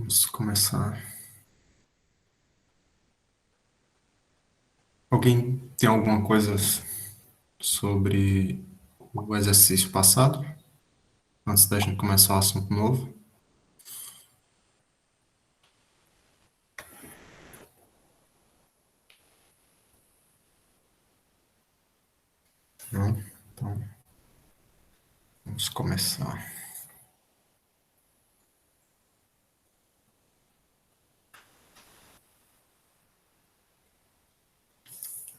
Vamos começar. Alguém tem alguma coisa sobre o exercício passado? Antes da gente começar o assunto novo? Não? Então, vamos começar.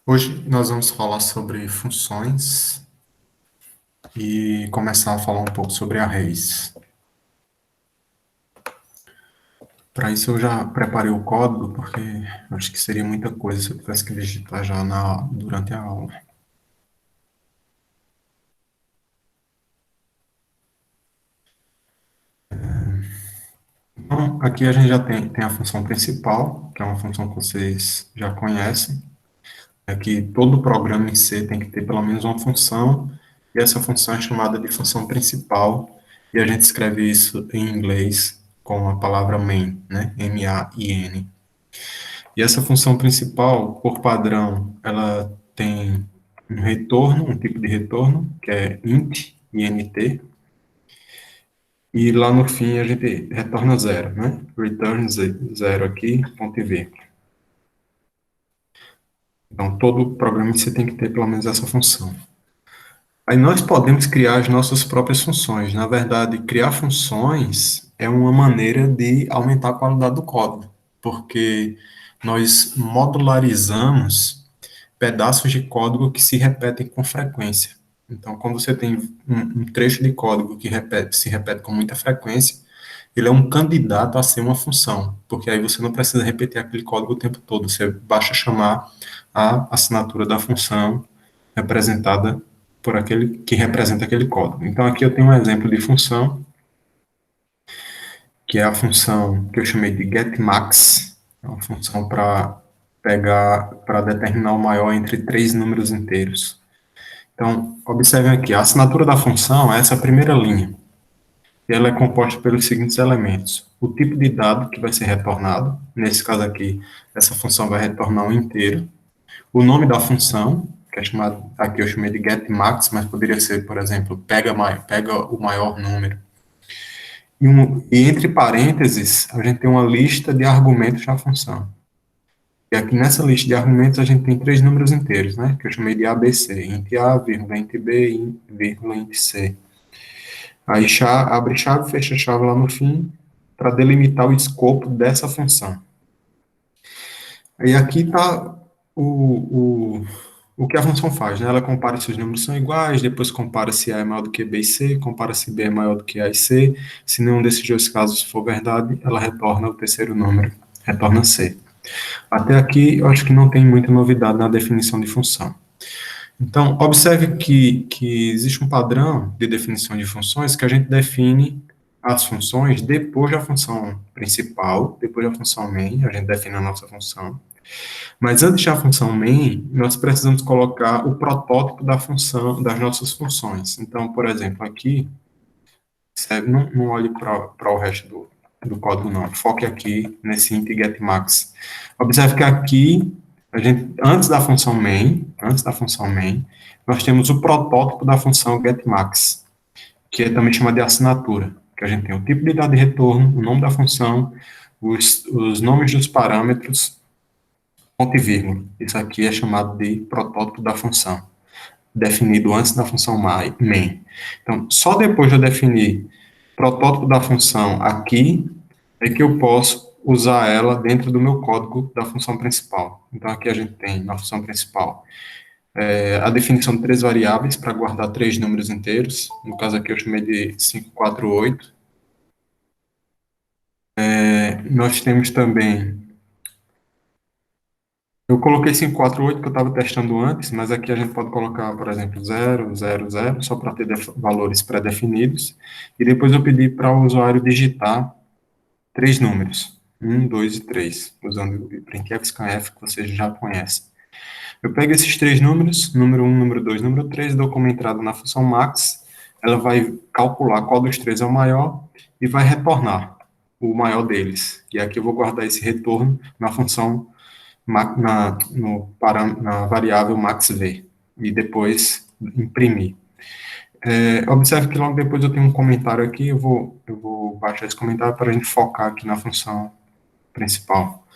Hoje nós vamos falar sobre funções e começar a falar um pouco sobre arrays. Para isso eu já preparei o código, porque acho que seria muita coisa se eu tivesse que digitar já durante a aula. Então, aqui a gente já tem a função principal, que é uma função que vocês já conhecem. É que todo programa em C tem que ter pelo menos uma função, e essa função é chamada de função principal, e a gente escreve isso em inglês com a palavra main, né? M-A-I-N. E essa função principal, por padrão, ela tem um retorno, um tipo de retorno, que é int, int, e lá no fim a gente retorna zero, né? Return zero aqui, ponto e vírgula. Então, todo programa em C tem que ter pelo menos essa função. Aí nós podemos criar as nossas próprias funções. Na verdade, criar funções é uma maneira de aumentar a qualidade do código, porque nós modularizamos pedaços de código que se repetem com frequência. Então, quando você tem um trecho de código que se repete com muita frequência, ele é um candidato a ser uma função, porque aí você não precisa repetir aquele código o tempo todo, você basta chamar a assinatura da função representada por aquele que representa aquele código. Então, aqui eu tenho um exemplo de função, que é a função que eu chamei de getMax, é uma função para determinar o maior entre três números inteiros. Então, observem aqui, a assinatura da função é essa primeira linha, e ela é composta pelos seguintes elementos: o tipo de dado que vai ser retornado, nesse caso aqui, essa função vai retornar um inteiro, o nome da função, que é chamado, aqui eu chamei de getMax, mas poderia ser, por exemplo, pega o maior número. E entre parênteses, a gente tem uma lista de argumentos da função. E aqui nessa lista de argumentos a gente tem três números inteiros, né? Que eu chamei de ABC, int A, vírgula, int B, vírgula, int C. Aí abre chave, fecha chave lá no fim, para delimitar o escopo dessa função. E aqui está o que a função faz, né? Ela compara se os números são iguais, depois compara se A é maior do que B e C, compara se B é maior do que A e C. Se nenhum desses dois casos for verdade, ela retorna o terceiro número, retorna C. Até aqui, eu acho que não tem muita novidade na definição de função. Então, observe que existe um padrão de definição de funções que a gente define as funções depois da função principal, depois da função main, a gente define a nossa função. Mas antes da função main, nós precisamos colocar o protótipo da função, das nossas funções. Então, por exemplo, aqui, não olhe para o resto do código, não. Foque aqui nesse int getMax. Observe que aqui, antes da função main, nós temos o protótipo da função getMax, que é também chamada de assinatura, que a gente tem o tipo de dado de retorno, o nome da função, os nomes dos parâmetros, ponto e vírgula. Isso aqui é chamado de protótipo da função, definido antes da função main. Então, só depois de eu definir protótipo da função aqui, é que eu posso usar ela dentro do meu código da função principal. Então, aqui a gente tem, na função principal, a definição de três variáveis para guardar três números inteiros. No caso aqui eu chamei de 548. Nós temos também. Eu coloquei 548 que eu estava testando antes, mas aqui a gente pode colocar, por exemplo, 0, 0, 0, só para ter valores pré-definidos. E depois eu pedi para o usuário digitar três números, 1, 2 e 3, usando o printf, scanf, que vocês já conhecem. Eu pego esses três números, número 1, número 2, número 3, dou como entrada na função max, ela vai calcular qual dos três é o maior e vai retornar o maior deles. E aqui eu vou guardar esse retorno na função, na variável maxv, e depois imprimir. Observe que logo depois eu tenho um comentário aqui, eu vou baixar esse comentário para a gente focar aqui na função principal.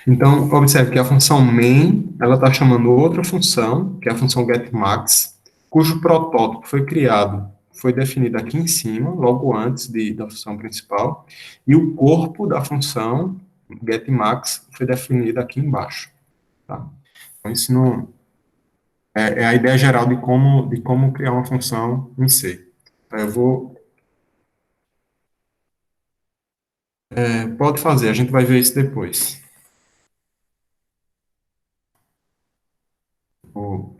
Então, observe que a função main, ela está chamando outra função, que é a função getMax, cujo protótipo foi criado, foi definido aqui em cima, logo antes da função principal, e o corpo da função getMax foi definido aqui embaixo. Tá? Então, isso não, é a ideia geral de como criar uma função em C. Eu vou, pode fazer, a gente vai ver isso depois. O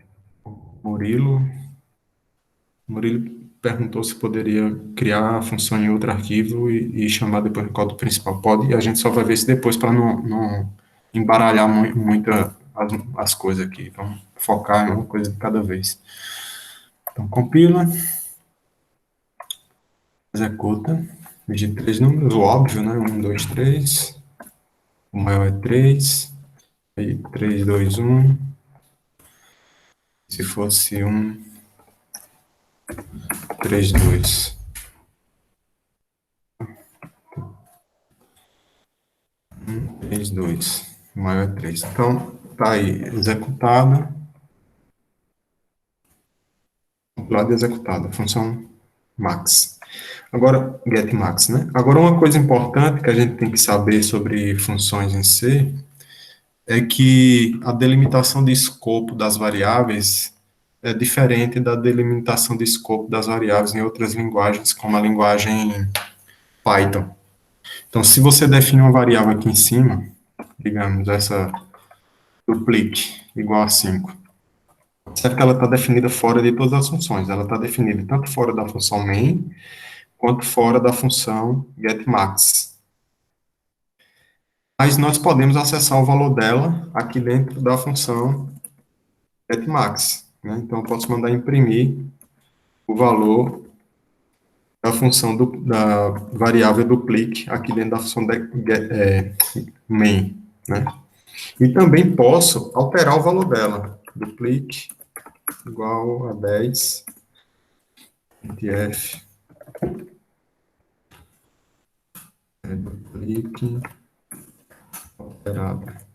Murilo Murilo perguntou se poderia criar a função em outro arquivo e chamar depois no código principal. Pode, e a gente só vai ver isso depois para não embaralhar muito as coisas aqui. Vamos focar em uma coisa de cada vez. Então, compila, executa, digita três números, o óbvio, né? 1, 2, 3. O maior é 3. Aí, 3, 2, 1. Se fosse 1, 3, 2. 3, 2. O maior é 3. Então, tá aí, executada. Compilada e executada, função max. Agora, getMax, né? Agora, uma coisa importante que a gente tem que saber sobre funções em C é que a delimitação de escopo das variáveis é diferente da delimitação de escopo das variáveis em outras linguagens, como a linguagem Python. Então, se você define uma variável aqui em cima, digamos, essa duplicate igual a 5, certo que ela está definida fora de todas as funções. Ela está definida tanto fora da função main, quanto fora da função getMax. Mas nós podemos acessar o valor dela aqui dentro da função getMax. Né? Então, eu posso mandar imprimir o valor da função da variável duplicate aqui dentro da função main. Né? E também posso alterar o valor dela. Duplicate igual a 10 df duplicate alterado.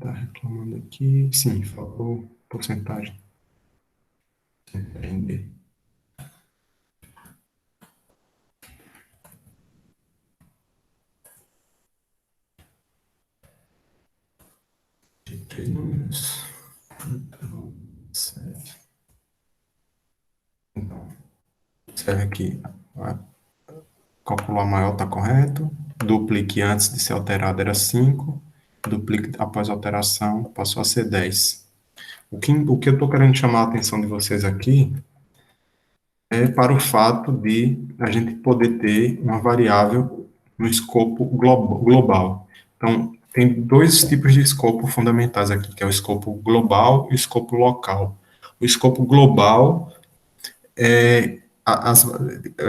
Tá reclamando aqui. Sim, falou porcentagem. Entender. De três números. Sete. Então, serve aqui. Calcular maior está correto. Duplique antes de ser alterado era 5. Duplique após alteração passou a ser 10. O que eu estou querendo chamar a atenção de vocês aqui é para o fato de a gente poder ter uma variável no escopo global. Então, tem dois tipos de escopo fundamentais aqui, que é o escopo global e o escopo local. O escopo global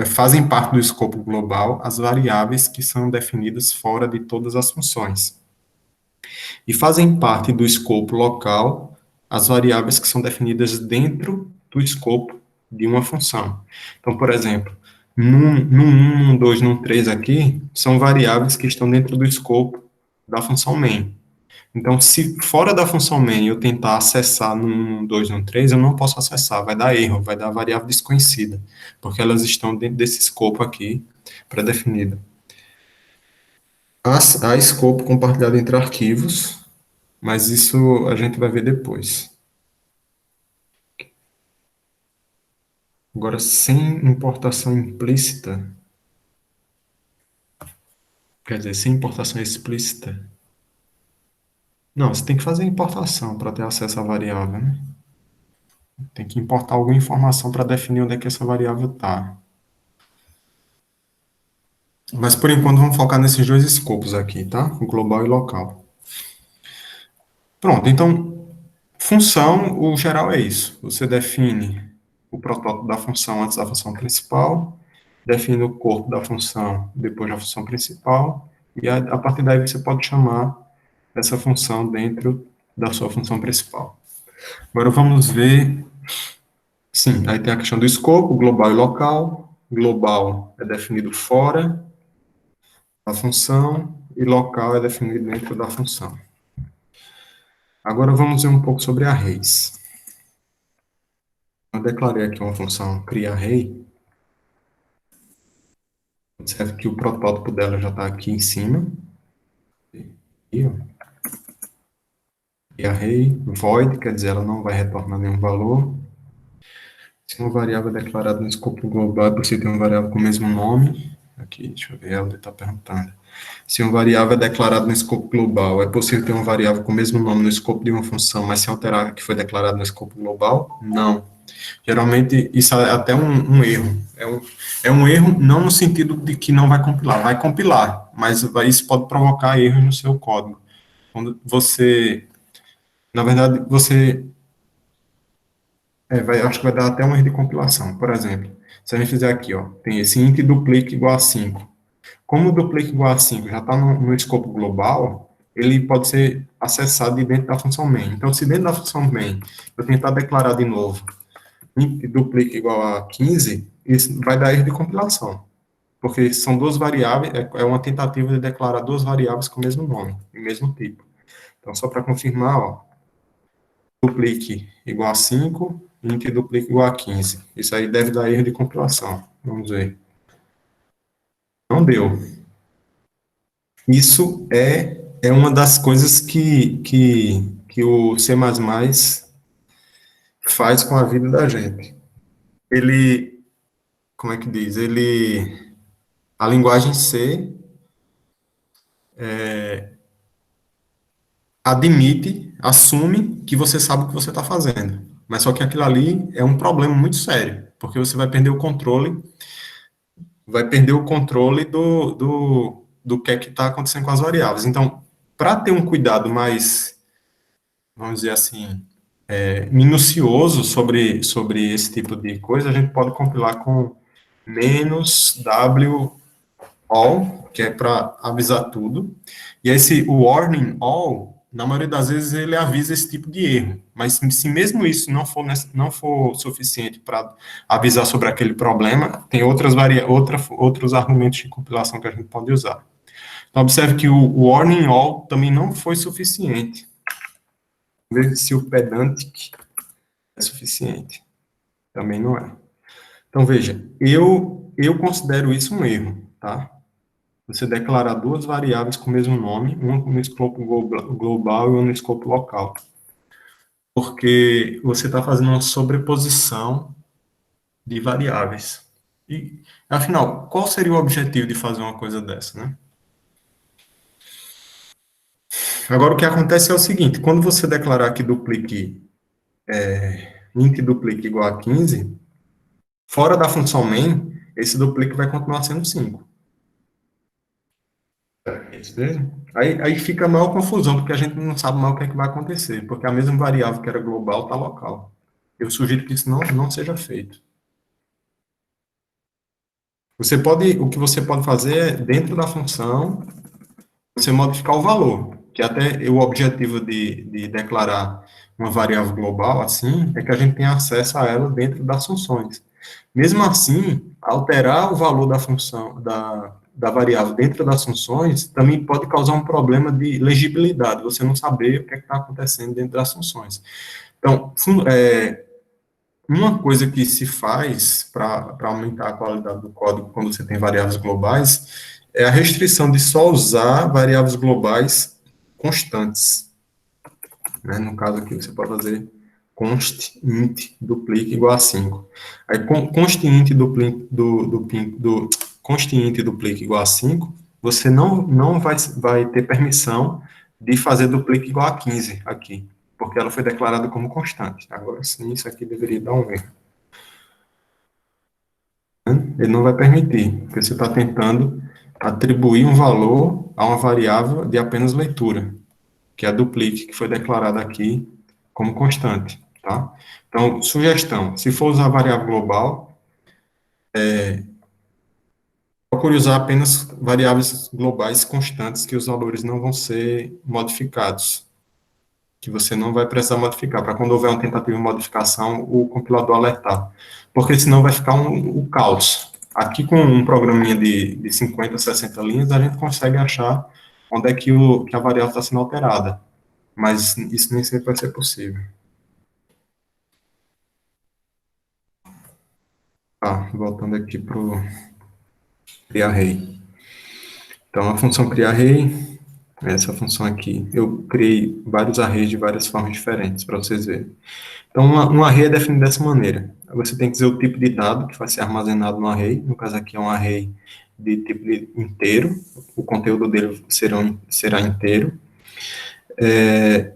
fazem parte do escopo global as variáveis que são definidas fora de todas as funções. E fazem parte do escopo local as variáveis que são definidas dentro do escopo de uma função. Então, por exemplo, no 1, no 2, no 3 aqui, são variáveis que estão dentro do escopo da função main. Então, se fora da função main eu tentar acessar no 1, no 2, no 3, eu não posso acessar, vai dar erro, vai dar variável desconhecida, porque elas estão dentro desse escopo aqui, pré-definido. Há escopo compartilhado entre arquivos, mas isso a gente vai ver depois. Agora, sem importação implícita, quer dizer, sem importação explícita, não, você tem que fazer importação para ter acesso à variável, né? Tem que importar alguma informação para definir onde é que essa variável está. Mas por enquanto vamos focar nesses dois escopos aqui, tá? O global e local. Pronto, então, função, o geral é isso. Você define o protótipo da função antes da função principal, define o corpo da função depois da função principal, e a partir daí você pode chamar essa função dentro da sua função principal. Agora vamos ver, sim, aí tem a questão do escopo, global e local. Global é definido fora da função e local é definido dentro da função. Agora vamos ver um pouco sobre arrays. Eu declarei aqui uma função criaRay. Observe que o protótipo dela já está aqui em cima. Aqui, ó. CreaRay, void, quer dizer, ela não vai retornar nenhum valor. Se uma variável é declarada no escopo global, é possível ter uma variável com o mesmo nome. Aqui, deixa eu ver, ela está perguntando. Se uma variável é declarada no escopo global, é possível ter uma variável com o mesmo nome no escopo de uma função, mas sem alterar a que foi declarada no escopo global? Não. Geralmente, isso é até um erro. É um erro não no sentido de que não vai compilar, mas isso pode provocar erros no seu código. Quando você, na verdade, acho que vai dar até um erro de compilação. Por exemplo, se a gente fizer aqui, ó, tem esse int duplica igual a 5. Como o duplica igual a 5 já está no escopo global, ele pode ser acessado de dentro da função main. Então, se dentro da função main eu tentar declarar de novo int duplica igual a 15, isso vai dar erro de compilação, porque são duas variáveis, é uma tentativa de declarar duas variáveis com o mesmo nome, o mesmo tipo. Então, só para confirmar, ó, duplique igual a 5, int duplica igual a 15. Isso aí deve dar erro de compilação. Vamos ver. Não deu. Isso é uma das coisas que o C++ faz com a vida da gente. Ele, como é que diz? A linguagem C admite, assume que você sabe o que você está fazendo. Mas só que aquilo ali é um problema muito sério, porque você vai perder o controle do que é que está acontecendo com as variáveis. Então, para ter um cuidado mais, vamos dizer assim, minucioso sobre esse tipo de coisa, a gente pode compilar com menos W all, que é para avisar tudo. E esse warning all, na maioria das vezes, ele avisa esse tipo de erro. Mas se mesmo isso não for suficiente para avisar sobre aquele problema, tem outros argumentos de compilação que a gente pode usar. Então, observe que o warning all também não foi suficiente. Veja se o pedantic é suficiente. Também não é. Então, veja, eu considero isso um erro, tá? Você declarar duas variáveis com o mesmo nome, uma no escopo global e uma no escopo local. Porque você está fazendo uma sobreposição de variáveis. E, afinal, qual seria o objetivo de fazer uma coisa dessa, né? Agora, o que acontece é o seguinte, quando você declarar que int duplica igual a 15, fora da função main, esse duplica vai continuar sendo 5. Aí fica a maior confusão, porque a gente não sabe mais o que é que vai acontecer, porque a mesma variável que era global está local. Eu sugiro que isso não seja feito. O que você pode fazer é, dentro da função, você modificar o valor, que até o objetivo de declarar uma variável global, assim, é que a gente tenha acesso a ela dentro das funções. Mesmo assim, alterar o valor da função, da variável dentro das funções, também pode causar um problema de legibilidade, você não saber o que é está acontecendo dentro das funções. Então, uma coisa que se faz para aumentar a qualidade do código quando você tem variáveis globais é a restrição de só usar variáveis globais constantes. Né? No caso aqui, você pode fazer const int duplica igual a 5. Aí, const int const int duplica igual a 5, você não vai ter permissão de fazer duplica igual a 15 aqui, porque ela foi declarada como constante. Agora sim, isso aqui deveria dar um erro. Ele não vai permitir, porque você está tentando atribuir um valor a uma variável de apenas leitura, que é a duplicate, que foi declarada aqui como constante, tá? Então, sugestão, se for usar a variável global, procure usar apenas variáveis globais constantes, que os valores não vão ser modificados, que você não vai precisar modificar, para quando houver uma tentativa de modificação, o compilador alertar. Porque senão vai ficar um caos. Aqui com um programinha de 50, 60 linhas, a gente consegue achar onde é que a variável está sendo alterada. Mas isso nem sempre vai ser possível. Tá, voltando aqui para o criar array. Então, a função criar array, essa função aqui, eu criei vários arrays de várias formas diferentes, para vocês verem. Então, um array é definido dessa maneira. Você tem que dizer o tipo de dado que vai ser armazenado no array. No caso aqui é um array de tipo de inteiro. O conteúdo dele será inteiro.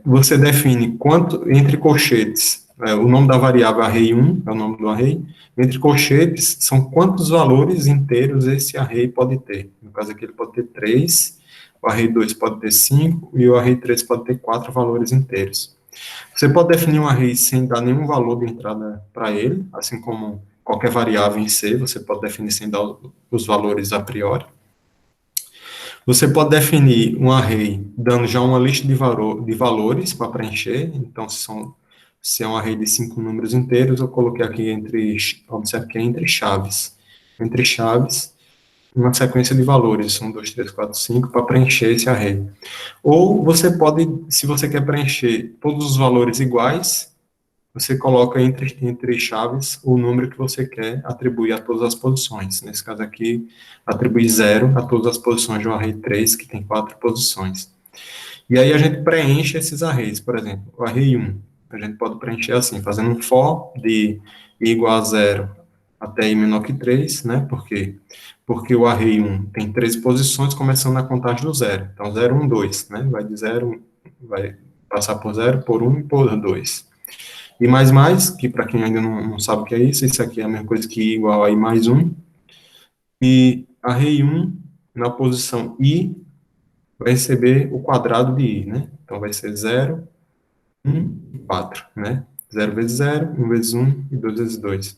Você define quanto, entre colchetes, o nome da variável array1 é o nome do array. Entre colchetes, são quantos valores inteiros esse array pode ter. No caso aqui ele pode ter 3, o array 2 pode ter 5 e o array 3 pode ter 4 valores inteiros. Você pode definir um array sem dar nenhum valor de entrada para ele, assim como qualquer variável em C, você pode definir sem dar os valores a priori. Você pode definir um array dando já uma lista de valores para preencher, então se é um array de 5 números inteiros, eu coloquei aqui observe que é entre chaves. Entre chaves, uma sequência de valores, 1, 2, 3, 4, 5, para preencher esse array. Ou você pode, se você quer preencher todos os valores iguais, você coloca entre chaves o número que você quer atribuir a todas as posições. Nesse caso aqui, atribuir 0 a todas as posições do array 3, que tem 4 posições. E aí a gente preenche esses arrays. Por exemplo, o array 1, a gente pode preencher assim, fazendo um for de i igual a 0 até i menor que 3, né? Por quê? Porque o array 1 tem 13 posições, começando na contagem do 0. Então, 0, 1, 2, né? Vai de 0, vai passar por 0, por 1 e por 2. I mais, que para quem ainda não sabe o que é isso aqui é a mesma coisa que I igual a I mais 1. E array 1, na posição I, vai receber o quadrado de I, né? Então, vai ser 0, 1 e 4, né? 0 vezes 0, 1 vezes 1 e 2 vezes 2.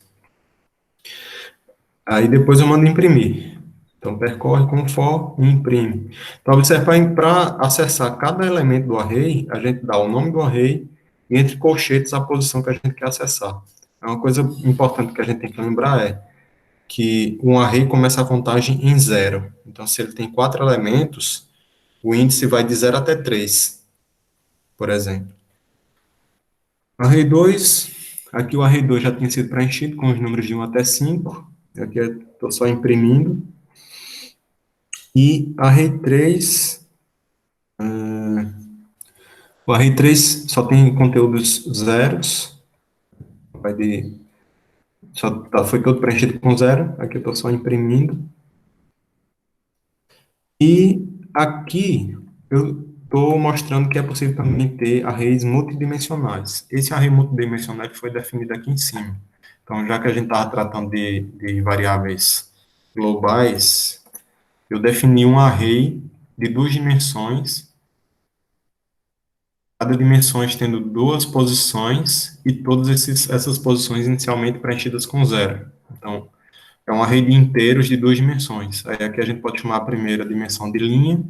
Aí depois eu mando imprimir. Então, percorre com for e imprime. Então, observe, para acessar cada elemento do array, a gente dá o nome do array e entre colchetes a posição que a gente quer acessar. É uma coisa importante que a gente tem que lembrar que um array começa a contagem em 0. Então, se ele tem 4 elementos, o índice vai de 0 até 3, por exemplo. Array 2, aqui o array 2 já tinha sido preenchido com os números de 1 até 5. Aqui eu estou só imprimindo. E array 3, o array 3 só tem conteúdos zeros, foi todo preenchido com 0, aqui eu estou só imprimindo. E aqui eu estou mostrando que é possível também ter arrays multidimensionais. Esse array multidimensional foi definido aqui em cima. Então, já que a gente estava tratando de variáveis globais, eu defini um array de 2 dimensões, cada dimensão tendo 2 posições e todas essas posições inicialmente preenchidas com 0. Então, é um array de inteiros de 2 dimensões. Aí aqui a gente pode chamar a primeira dimensão de linha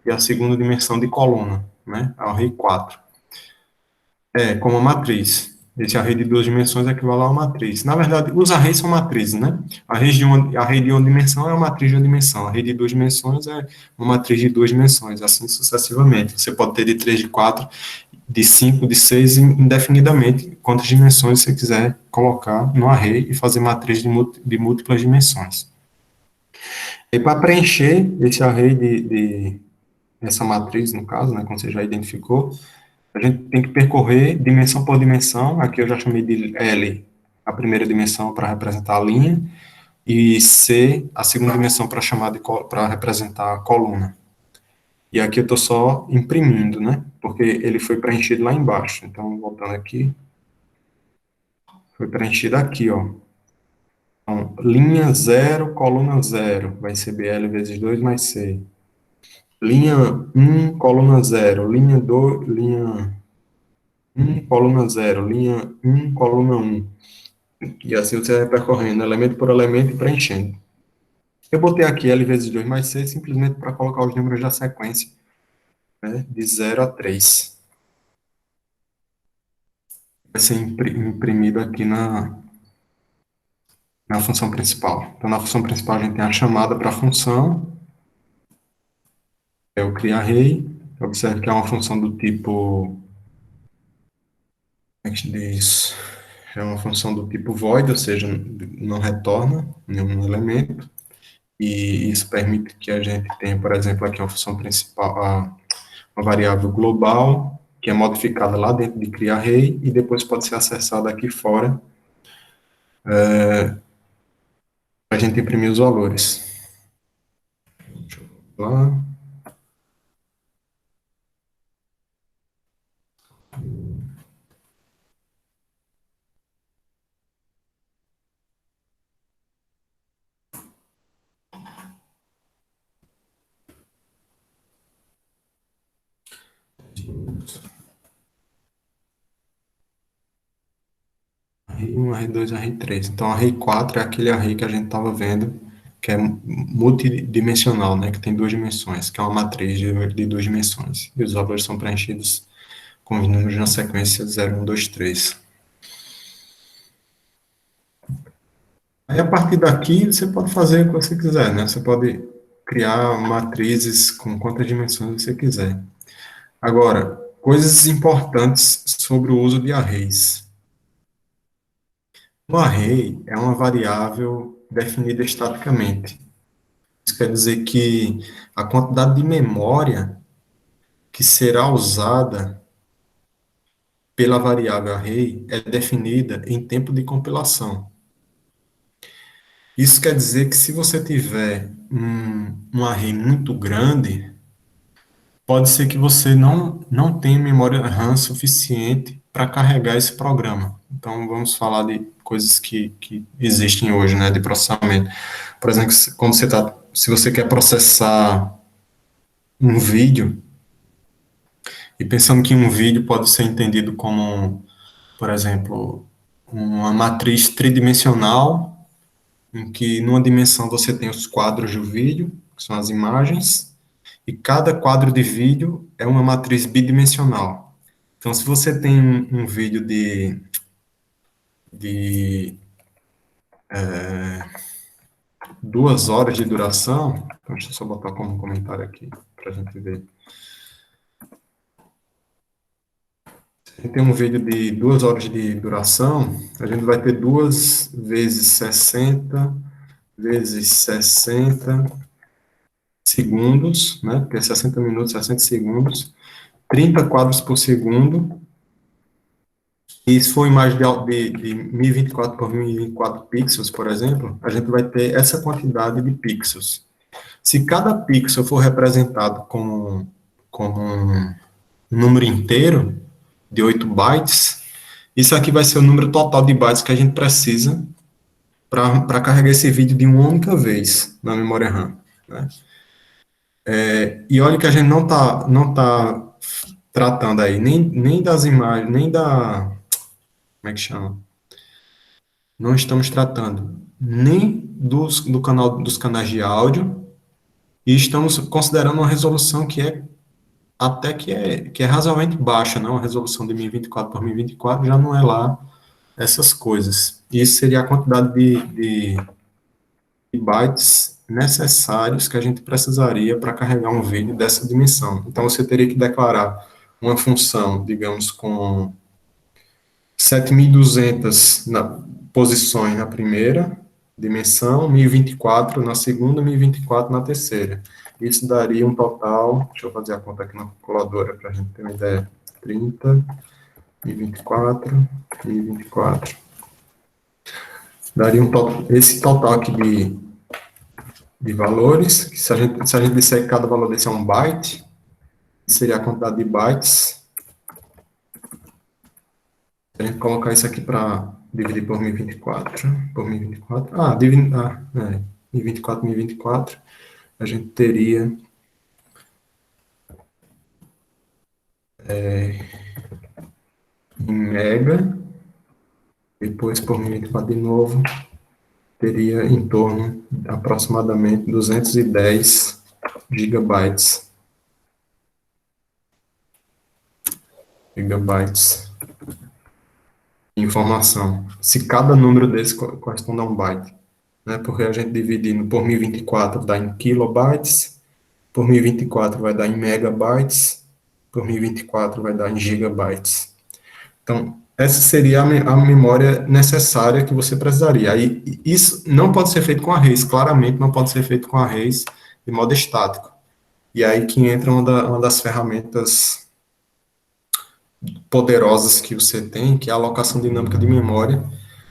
e a segunda dimensão de coluna, né? É o array 4. Como a matriz. Esse array de 2 dimensões equivale a uma matriz. Na verdade, os arrays são matrizes, né? Array de uma dimensão é uma matriz de uma dimensão. Array de 2 dimensões é uma matriz de 2 dimensões, assim sucessivamente. Você pode ter de 3, de 4, de 5, de 6, indefinidamente, quantas dimensões você quiser colocar no array e fazer matriz de múltiplas dimensões. E para preencher esse array essa matriz, no caso, né, como você já identificou, a gente tem que percorrer dimensão por dimensão. Aqui eu já chamei de L, a primeira dimensão para representar a linha, e C, a segunda dimensão para representar a coluna. E aqui eu estou só imprimindo, né? Porque ele foi preenchido lá embaixo. Então, voltando aqui, foi preenchido aqui, ó. Então, linha 0, coluna 0, vai ser BL vezes 2 mais C. Linha 1, coluna 0, linha 2, linha 1, coluna 0, linha 1, coluna 1. E assim você vai percorrendo elemento por elemento e preenchendo. Eu botei aqui L vezes 2 mais C simplesmente para colocar os números da sequência, né, de 0 a 3. Vai ser imprimido aqui na função principal. Então, na função principal, a gente tem a chamada para a função, é o creaRay. Observe que é uma função do tipo, como é que se diz? É uma função do tipo void, ou seja, não retorna nenhum elemento. E isso permite que a gente tenha, por exemplo, aqui uma função principal, uma variável global, que é modificada lá dentro de creaRay, e depois pode ser acessada aqui fora, para a gente imprimir os valores. Deixa eu lá. Array 1, Array 2, Array 3. Então, Array 4 é aquele array que a gente estava vendo, que é multidimensional, né, que tem duas dimensões, que é uma matriz de duas dimensões. E os valores são preenchidos com os números na sequência 0, 1, 2, 3. Aí, a partir daqui, você pode fazer o que você quiser, né? Você pode criar matrizes com quantas dimensões você quiser. Agora, coisas importantes sobre o uso de arrays. Um array é uma variável definida estaticamente. Isso quer dizer que a quantidade de memória que será usada pela variável array é definida em tempo de compilação. Isso quer dizer que se você tiver um array muito grande, pode ser que você não tenha memória RAM suficiente para carregar esse programa. Então, vamos falar de coisas que existem hoje, né, de processamento. Por exemplo, quando se você quer processar um vídeo, e pensando que um vídeo pode ser entendido como, por exemplo, uma matriz tridimensional, em que numa dimensão você tem os quadros do vídeo, que são as imagens, e cada quadro de vídeo é uma matriz bidimensional. Então, se você tem um vídeo de 2 horas de duração, então deixa eu só botar como comentário aqui, para a gente ver. Se a gente tem um vídeo de 2 horas de duração, a gente vai ter 2 vezes 60 vezes 60 segundos, né? Porque é 60 minutos, 60 segundos, 30 quadros por segundo. E se for imagem de 1024 por 1024 pixels, por exemplo, a gente vai ter essa quantidade de pixels. Se cada pixel for representado como um número inteiro, de 8 bytes, isso aqui vai ser o número total de bytes que a gente precisa para carregar esse vídeo de uma única vez na memória RAM, né? E olha que a gente não tá tratando aí nem das imagens, nem da, como é que chama? Não estamos tratando nem do canal, dos canais de áudio, e estamos considerando uma resolução que é até que é razoavelmente baixa, né? Uma resolução de 1024 por 1024 já não é lá essas coisas. Isso seria a quantidade de bytes necessários que a gente precisaria para carregar um vídeo dessa dimensão. Então, você teria que declarar uma função, digamos, com 7.200 posições na primeira dimensão, 1.024 na segunda, 1.024 na terceira. Isso daria um total, deixa eu fazer a conta aqui na calculadora para a gente ter uma ideia, 30, 1.024, 1.024. Daria esse total aqui de valores, que se a gente disser que cada valor desse é um byte, seria a quantidade de bytes. Se a gente colocar isso aqui para dividir por 1024, por 1024, dividir, é, 1024, 1024, a gente teria em mega, depois por 1024 de novo, teria em torno de aproximadamente 210 gigabytes. Gigabytes de informação. Se cada número desse corresponde a um byte, né? Porque a gente dividindo por 1024 dá em kilobytes, por 1024 vai dar em megabytes, por 1024 vai dar em gigabytes. Então, essa seria a memória necessária que você precisaria. Aí, isso não pode ser feito com arrays, claramente não pode ser feito com arrays de modo estático. E aí que entra uma das ferramentas poderosas que você tem, que é a alocação dinâmica de memória,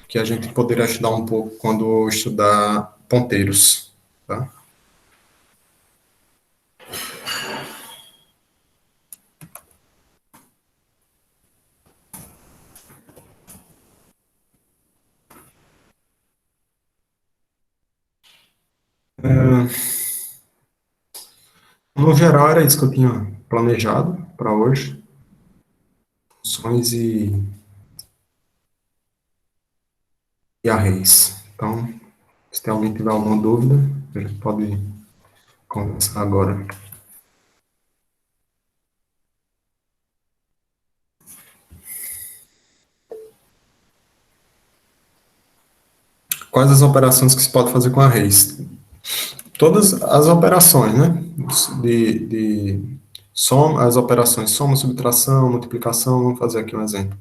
que a gente poderá estudar um pouco quando estudar ponteiros, tá? No geral, era isso que eu tinha planejado para hoje. Funções e arrays. Então, se tem alguém que tiver alguma dúvida, a gente pode conversar agora. Quais as operações que se pode fazer com arrays? Todas as operações, né? De soma, as operações soma, subtração, multiplicação, vamos fazer aqui um exemplo.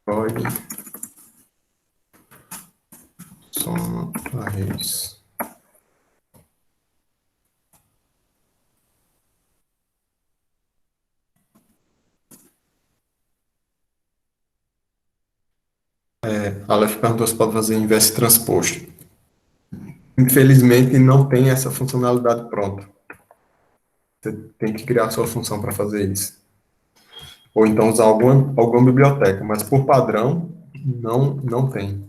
Void soma arrays. A Aleph perguntou se pode fazer inverse transposto. Infelizmente, não tem essa funcionalidade pronta. Você tem que criar a sua função para fazer isso. Ou então usar alguma biblioteca, mas por padrão, não tem.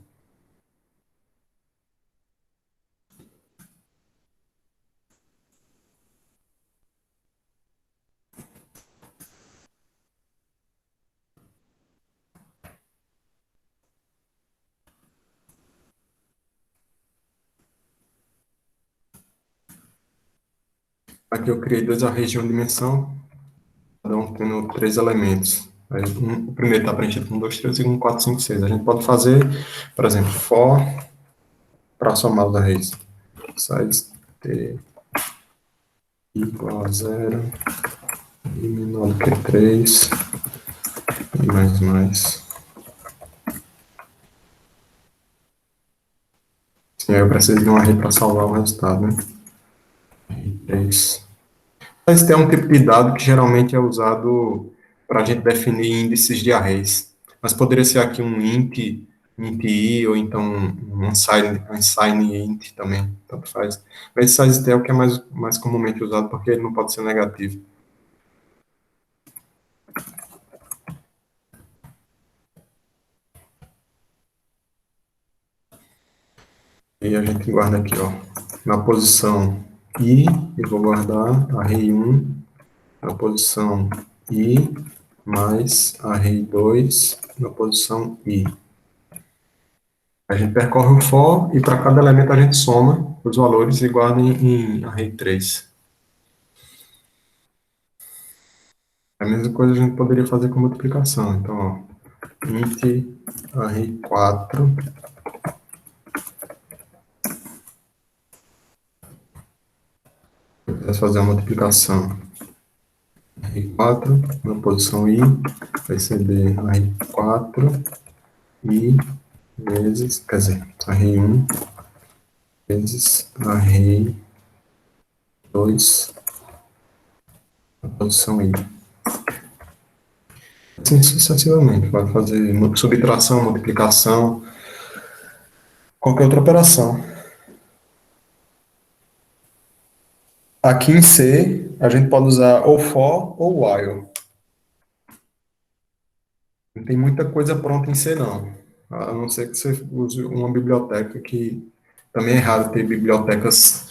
Aqui eu criei dois arrays de uma dimensão, cada um tendo 3 elementos. Aí, o primeiro está preenchido com 2, 3, o segundo 4, 5, 6. A gente pode fazer, por exemplo, for para somar os arrays. Size t igual a 0 e menor do que 3 e mais. Sim, aí eu preciso de um array para salvar o resultado, né? Array 3. Mas tem um tipo de dado que geralmente é usado para a gente definir índices de arrays. Mas poderia ser aqui um int i, ou então um unsigned int também, tanto faz. Mas size é o que é mais comumente usado, porque ele não pode ser negativo. E a gente guarda aqui, ó, na posição i, eu vou guardar array 1, na posição i, mais array 2, na posição i. A gente percorre o for e para cada elemento a gente soma os valores e guarda em array 3. A mesma coisa a gente poderia fazer com multiplicação. Então, ó, int array 4. Se eu quisesse fazer a multiplicação, array 4, na posição i, vai ser de array 4 i vezes, quer dizer, array 1 vezes array 2, na posição i. Assim sucessivamente. Pode fazer subtração, multiplicação, qualquer outra operação. Aqui em C, a gente pode usar ou for ou while. Não tem muita coisa pronta em C, não. A não ser que você use uma biblioteca que também é raro ter bibliotecas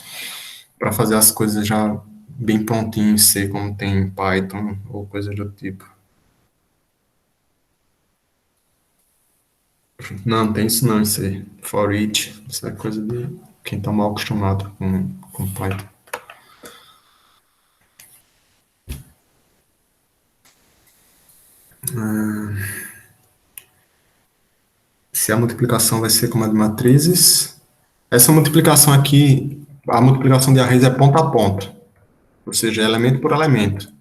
para fazer as coisas já bem prontinho em C, como tem em Python ou coisa do tipo. Não, tem isso não em C. For each, isso é coisa de quem está mal acostumado com Python. Se a multiplicação vai ser como a de matrizes, essa multiplicação aqui, a multiplicação de arrays é ponto a ponto, ou seja, elemento por elemento.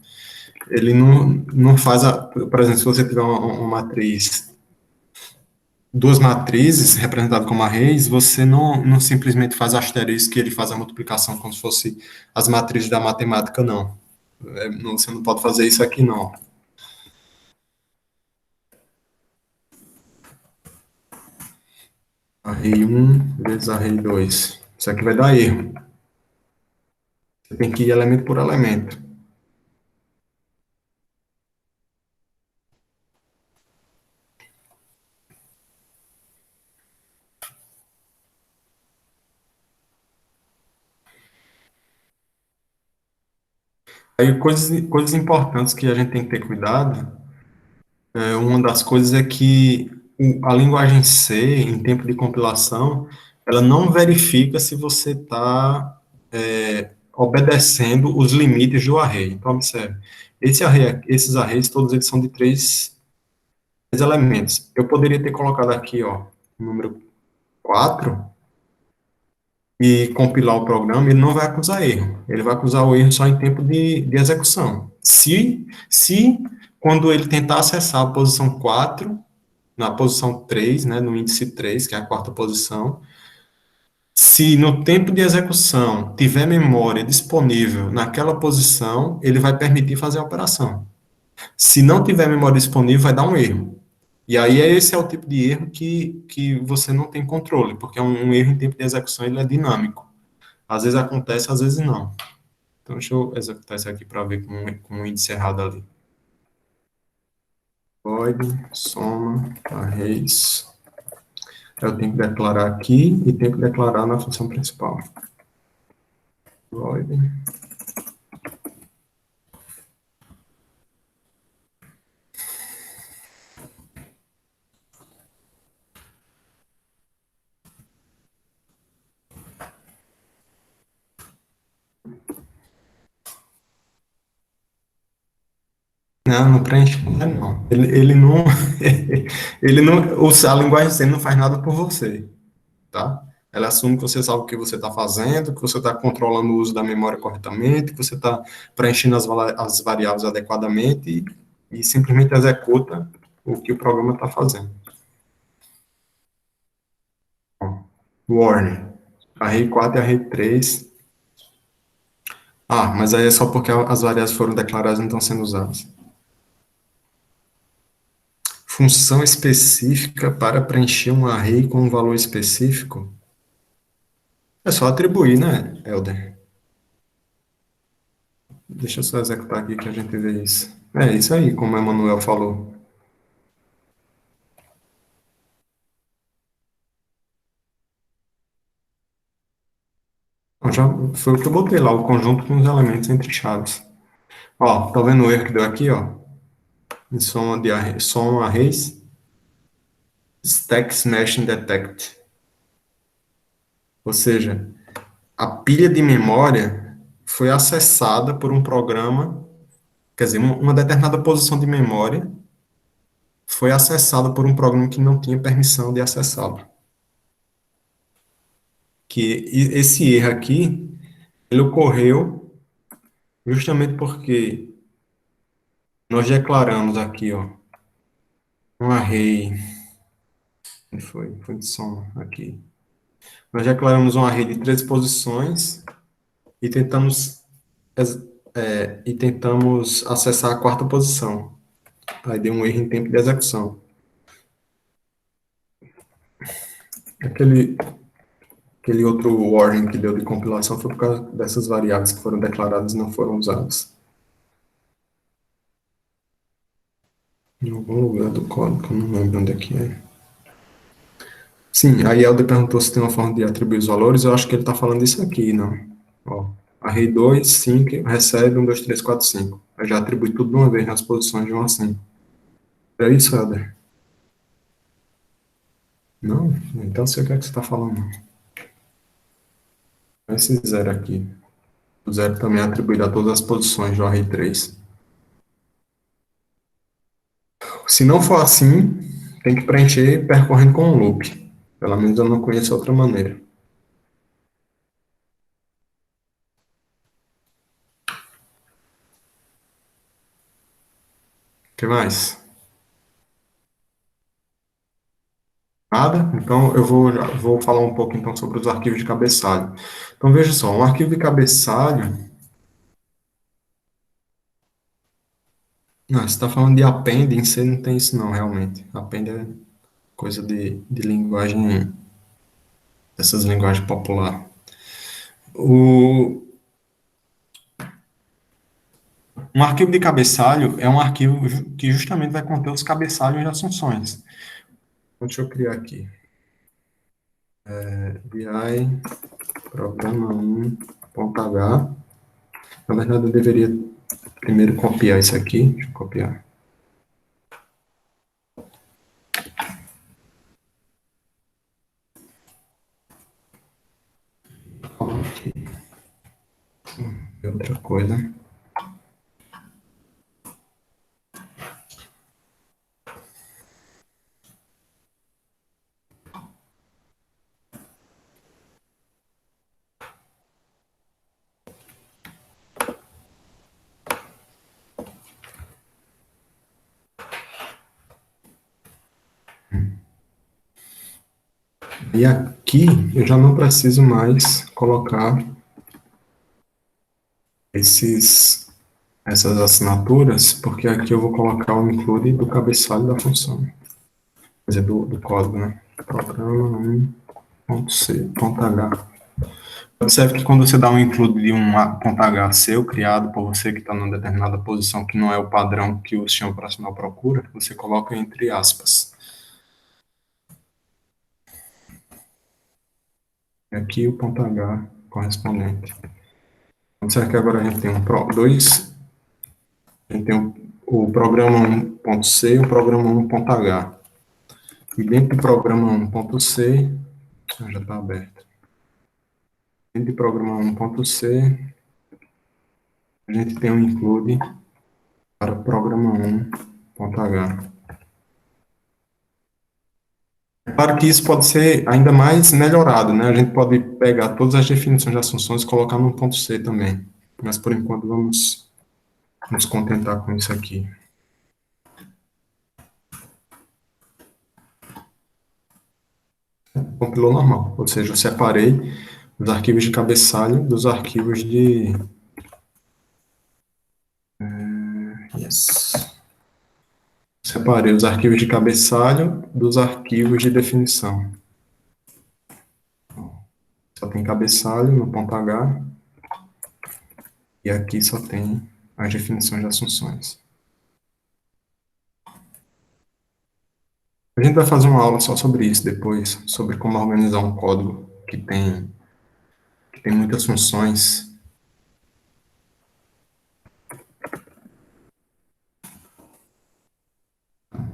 Ele não faz, por exemplo, se você tiver uma matriz, duas matrizes representadas como arrays, você não simplesmente faz asterisco que ele faz a multiplicação como se fosse as matrizes da matemática, não. Você não pode fazer isso aqui, não. Array 1 vezes array 2. Isso aqui vai dar erro. Você tem que ir elemento por elemento. Aí, coisas importantes que a gente tem que ter cuidado, uma das coisas é que a linguagem C, em tempo de compilação, ela não verifica se você está obedecendo os limites do array. Então, observe, esses arrays, todos eles são de três elementos. Eu poderia ter colocado aqui, ó, o número 4 e compilar o programa, ele não vai acusar erro. Ele vai acusar o erro só em tempo de execução. Se quando ele tentar acessar a posição 4 na posição 3, né, no índice 3, que é a quarta posição, se no tempo de execução tiver memória disponível naquela posição, ele vai permitir fazer a operação. Se não tiver memória disponível, vai dar um erro. E aí esse é o tipo de erro que você não tem controle, porque um erro em tempo de execução ele é dinâmico. Às vezes acontece, às vezes não. Então, deixa eu executar isso aqui para ver com o índice errado ali. Void, soma, arrays. Eu tenho que declarar aqui e tenho que declarar na função principal. Void. Não preenche nada, não. Ele não, ele não, a linguagem C não faz nada por você, tá? Ela assume que você sabe o que você está fazendo, que você está controlando o uso da memória corretamente, que você está preenchendo as variáveis adequadamente e simplesmente executa o que o programa está fazendo. Warning. Array 4 e array 3. Ah, mas aí é só porque as variáveis foram declaradas e não estão sendo usadas. Função específica para preencher um array com um valor específico. É só atribuir, né, Helder? Deixa eu só executar aqui que a gente vê isso. É isso aí, como o Emanuel falou. Então, já foi o que eu botei lá, o conjunto com os elementos entre chaves. Ó, tá vendo o erro que deu aqui, ó? Em soma arrays, stack smashing detect. Ou seja, a pilha de memória foi acessada por um programa, quer dizer, uma determinada posição de memória foi acessada por um programa que não tinha permissão de acessá-lo. Esse erro aqui, ele ocorreu justamente porque nós declaramos aqui, ó, um array, foi de soma aqui. Nós declaramos um array de três posições e tentamos acessar a quarta posição. Aí deu um erro em tempo de execução. Aquele aquele outro warning que deu de compilação foi por causa dessas variáveis que foram declaradas e não foram usadas. Em algum lugar do código, que eu não lembro onde é que é. Sim, a Helder perguntou se tem uma forma de atribuir os valores, eu acho que ele está falando isso aqui, não. Ó, array 2, 5, recebe 1, 2, 3, 4, 5. Eu já atribui tudo de uma vez nas posições de 1 a 5. É isso, Helder? Não? Então sei o que é que você está falando. Esse zero aqui. O zero também é atribuído a todas as posições do array 3. Se não for assim, tem que preencher percorrendo com um loop. Pelo menos eu não conheço outra maneira. O que mais? Nada? Então eu vou falar um pouco então sobre os arquivos de cabeçalho. Então veja só, um arquivo de cabeçalho. Não, você está falando de append, em C não tem isso não, realmente. Append é coisa de linguagem, dessas linguagens popular. O, um arquivo de cabeçalho é um arquivo que justamente vai conter os cabeçalhos das funções. Então, deixa eu criar aqui. vi programa 1.h. Na verdade, eu deveria primeiro copiar isso aqui. Deixa eu copiar. Aqui. Outra coisa. E aqui eu já não preciso mais colocar essas assinaturas, porque aqui eu vou colocar o include do cabeçalho da função. Quer dizer, do código, né? Programa 1.c.h. Observe que quando você dá um include de um ponto .h seu, criado por você que está numa determinada posição que não é o padrão que o sistema operacional procura, você coloca entre aspas. E aqui o ponto .h correspondente. Observe que agora a gente tem a gente tem o programa 1.c e o programa 1.h. E dentro do programa 1.c, já está aberto. Dentro do programa 1.c, a gente tem um include para o programa 1.h. Claro que isso pode ser ainda mais melhorado, né? A gente pode pegar todas as definições das funções e colocar no ponto C também. Mas, por enquanto, vamos nos contentar com isso aqui. Compilou normal, ou seja, eu separei os arquivos de cabeçalho dos arquivos de... Yes. Separei os arquivos de cabeçalho dos arquivos de definição. Só tem cabeçalho no ponto H, e aqui só tem as definições das funções. A gente vai fazer uma aula só sobre isso depois, sobre como organizar um código que tem muitas funções.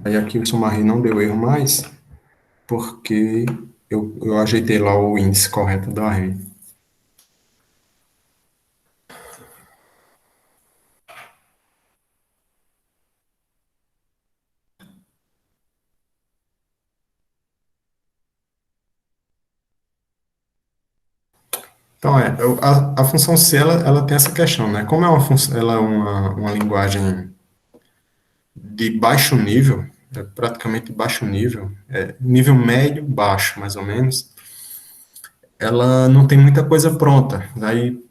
Aí aqui o Sumarri não deu erro mais, porque eu ajeitei lá o índice correto do array. Então, a função C, ela tem essa questão, né? Como é uma função, ela é uma linguagem de baixo nível, é praticamente baixo nível, nível médio, baixo, mais ou menos, ela não tem muita coisa pronta. Daí,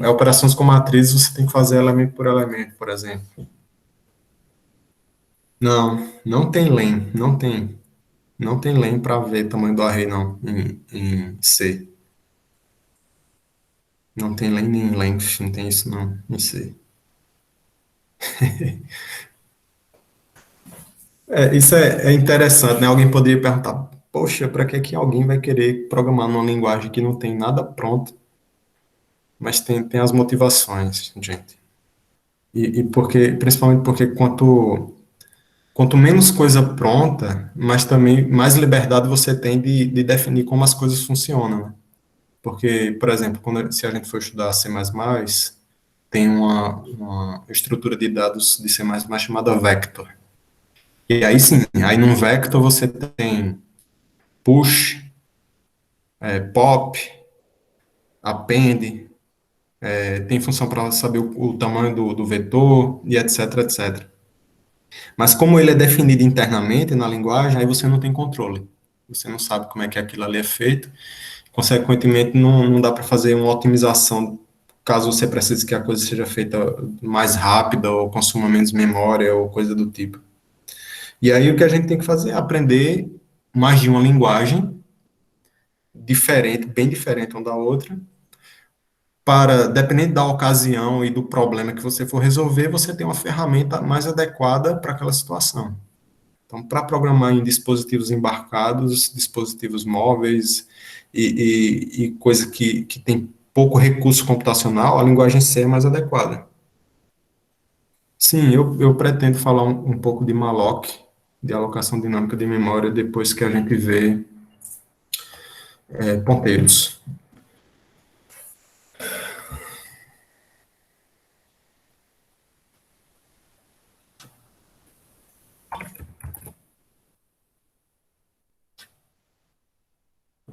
operações com matrizes, você tem que fazer elemento por elemento, por exemplo. Não tem len, não tem len para ver tamanho do array, não, em C. Não tem nem length, não tem isso não, não sei. Isso é interessante, né? Alguém poderia perguntar, poxa, para que alguém vai querer programar numa linguagem que não tem nada pronto, mas tem as motivações, gente. Principalmente porque quanto menos coisa pronta, mas também mais liberdade você tem de definir como as coisas funcionam, né? Porque, por exemplo, se a gente for estudar C++, tem uma estrutura de dados de C++ chamada vector. E aí sim, aí num vector você tem push, pop, append, tem função para saber o tamanho do vetor e etc, etc. Mas como ele é definido internamente na linguagem, aí você não tem controle. Você não sabe como é que aquilo ali é feito. Consequentemente, não dá para fazer uma otimização caso você precise que a coisa seja feita mais rápida ou consuma menos memória ou coisa do tipo. E aí o que a gente tem que fazer é aprender mais de uma linguagem diferente, bem diferente uma da outra, para, dependendo da ocasião e do problema que você for resolver, você tem uma ferramenta mais adequada para aquela situação. Então, para programar em dispositivos embarcados, dispositivos móveis e coisa que tem pouco recurso computacional, a linguagem C é mais adequada. Sim, eu pretendo falar um pouco de malloc, de alocação dinâmica de memória, depois que a gente vê ponteiros.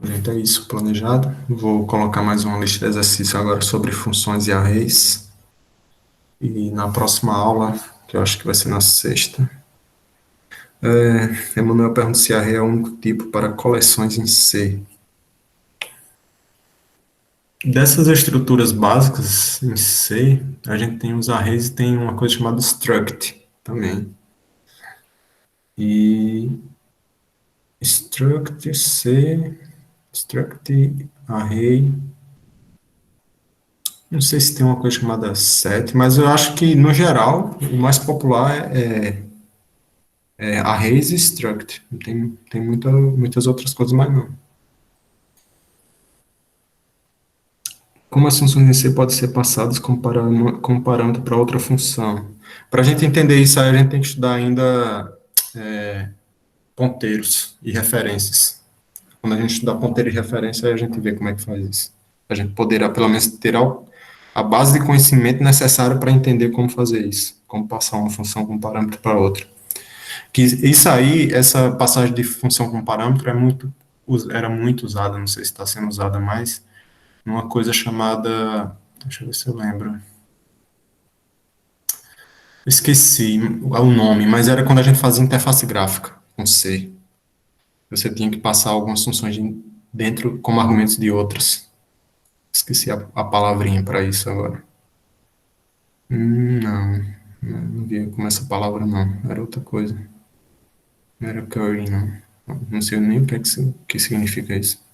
Gente, é isso planejado. Vou colocar mais uma lista de exercício agora sobre funções e arrays. E na próxima aula, que eu acho que vai ser na sexta, Emanuel pergunta se array é o único tipo para coleções em C. Dessas estruturas básicas em C, a gente tem os arrays e tem uma coisa chamada struct também. E struct C, struct array. Não sei se tem uma coisa chamada set, mas eu acho que, no geral, o mais popular é arrays e struct. Não tem muitas outras coisas mais não. Como as funções em C podem ser passadas como parâmetro para outra função? Para a gente entender isso, aí a gente tem que estudar ainda ponteiros e referências. Quando a gente estudar ponteiro e referência, aí a gente vê como é que faz isso. A gente poderá, pelo menos, ter a base de conhecimento necessária para entender como fazer isso, como passar uma função com parâmetro para outra. Que isso aí, essa passagem de função com parâmetro era muito usada, não sei se está sendo usada mais, numa coisa chamada, deixa eu ver se eu lembro, esqueci o nome, mas era quando a gente fazia interface gráfica com C. Você tinha que passar algumas funções dentro como argumentos de outras. Esqueci a palavrinha para isso agora. Não, não vi como essa palavra não. Era outra coisa. Não era curry, não. Não sei nem o que significa isso.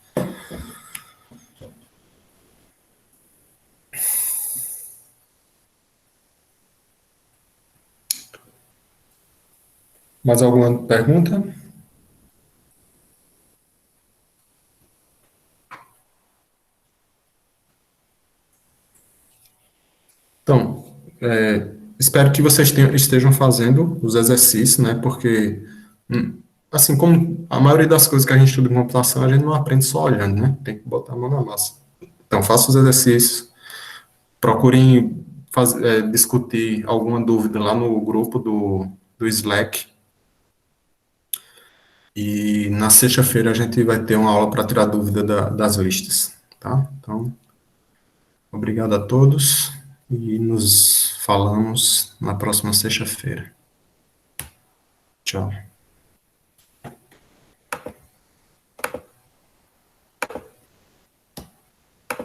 Mais alguma pergunta? Então, espero que vocês estejam fazendo os exercícios, né? Porque, assim como a maioria das coisas que a gente estuda em computação, a gente não aprende só olhando, né? Tem que botar a mão na massa. Então, faça os exercícios, procurem discutir alguma dúvida lá no grupo do Slack. E na sexta-feira a gente vai ter uma aula para tirar dúvida das listas, tá? Então, obrigado a todos e nos falamos na próxima sexta-feira. Tchau.